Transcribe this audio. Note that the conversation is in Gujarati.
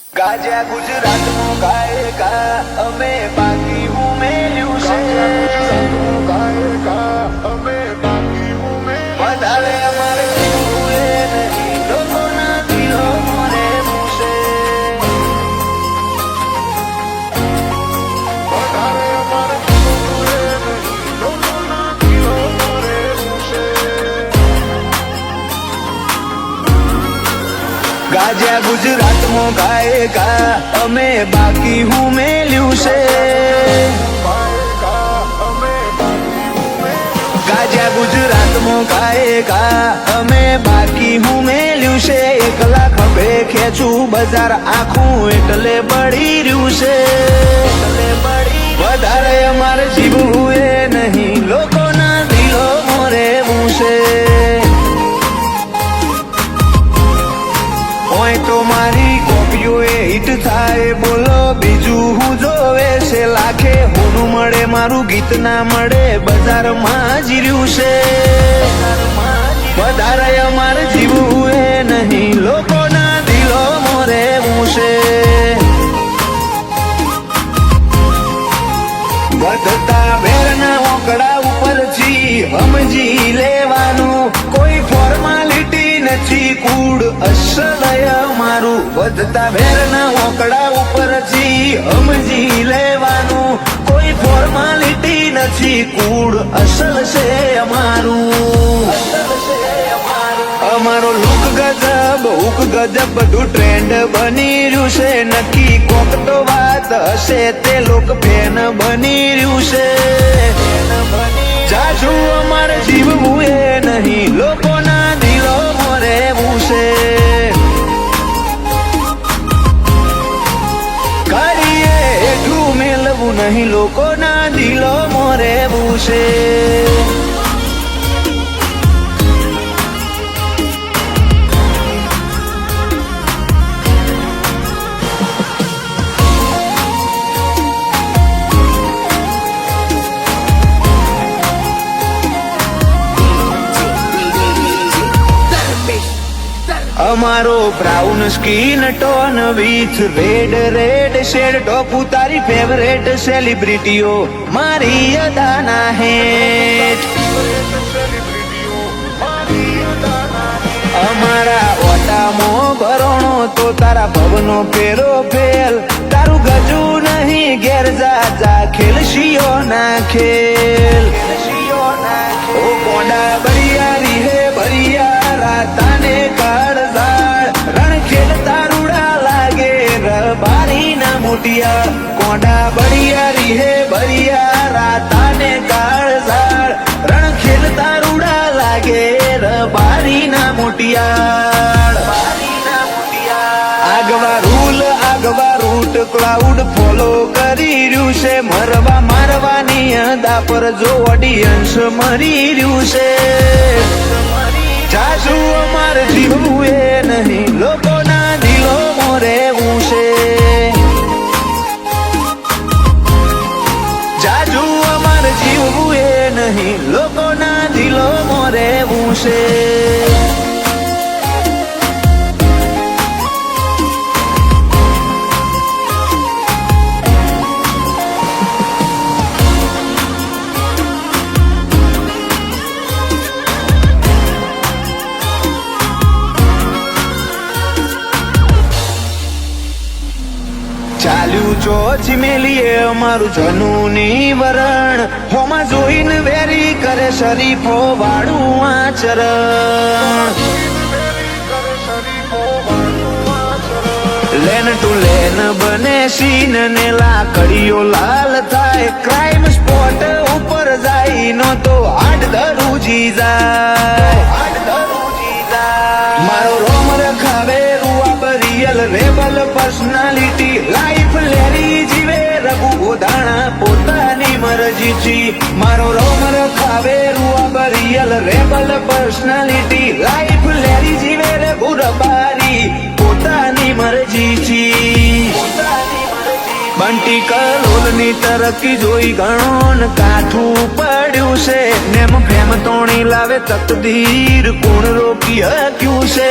ગાજા ગુજરાતનું ગાયકા અમે બાકી ઉમેર્યું છે વધારે અમારે જીવવું એ નહીં લોકોના દિલો મોરે મૂસે વધારે અમારે જીવવું એ નહીં લોકોના દિલો મોરે મૂસે ગાજા ગુજરાતમાં ગાયકા અમે બાકી ઉમેર્યું છે ગાજા ગુજરાતમાં ગાયકા અમે બાકી ઉમેર્યું છે 1 લાખ ખભે ખેંચું બજાર આખું એટલે બળી રહ્યું છે વધારે અમારે જીવવું એ નહીં લોકોના દિલો મોરે મૂસે ઓય તો મારી કોપીઓ એ હિટ થાય બોલો બીજું હું જોવે છે લાખે હોનું મળે મારું ગીત ના મળે બજારમાં જીર્યું છે વધારે અમારે જીવવું એ નહીં લોકોના દિલો મોરે મૂસે વધતા વેરના ઓકડા ઉપરથી સમજી લેવાનું કોઈ ફોર્માલિટી નથી કૂડ અસલય મારું વધતા વેરના ઓકડા ઉપરથી સમજી લેવાનું કોઈ ફોર્માલિટી નથી કૂડ અસલ છે અમારું અમારો લુક ગજબ હુક ગજબ બધું ટ્રેન્ડ બની રહ્યું છે નક્કી કોક તો વાત હશે તે લોક ફેન બની રહ્યું છે જાજુ અમારે જીવવું એ નહીં લોકોના દિલો મોરે મૂસે કરીએ એટલું મેળવું નહીં લોકોના દિલો મોરે મૂસે અમારો brown skin tone with red shade top તારી ફેવરેટ સેલિબ્રિટીઓ મારી અદાના હેઠ અમારા ઓટામો ભરણો તો તારા ભવનો ફેરો ફેલ તારું ગજુ નહીં ઘેર જા ખેલશીઓ ના ખેલ ઓ કોડા બરિયારી હે બરિયા રાતાને કાળઝાળ રણ ખેલ તારુડા લાગે રબારી ના મોટિયા કોડા બરિયારી હે બરિયા રાતાને કાળઝાળ રણ ખેલ તારુડા લાગે રબારી ના મોટિયા આગવા રૂટ ક્લાઉડ ફોલો કરી રહ્યું છે મરવા મારવાની અદા પર જો ઓડિયન્સ મરી રહ્યું છે જાજુ અમારે જીવવું એ નહીં લોકોના દિલો મોરે મૂસે જાજુ અમારે જીવવું એ નહીં લોકોના દિલો મોરે મૂસે ચાલ્યું ચોથી મેલીએ અમારું જનુની વરણ હોમાં જોઈને વેરી કરે શરીફો વાળું આચરણ લેન ટુ લેન બને સીન ને લાકડીઓ લાલ થાય ક્રાઇમ સ્પોટ ઉપર જાય નો તો આડ દરુજી જાય મારો રોમ રખાવે રિયલ રેબલ પર્સનાલિટી લાઈફ લેરી જીવે રઘુ ગોધાણા પોતાની મરજીથી મારો રોમ રખાવે રિયલ રેબલ પર્સનાલિટી લાઈફ લેરી જીવે રઘુ રબારી પોતાની મરજીથી બંટી કલોલની તરક્કી જોઈ ગણોન કાઠું પડ્યું છે નેમ ફેમ તોણી લાવે તકદીર કોણ રોકી હક્યું છે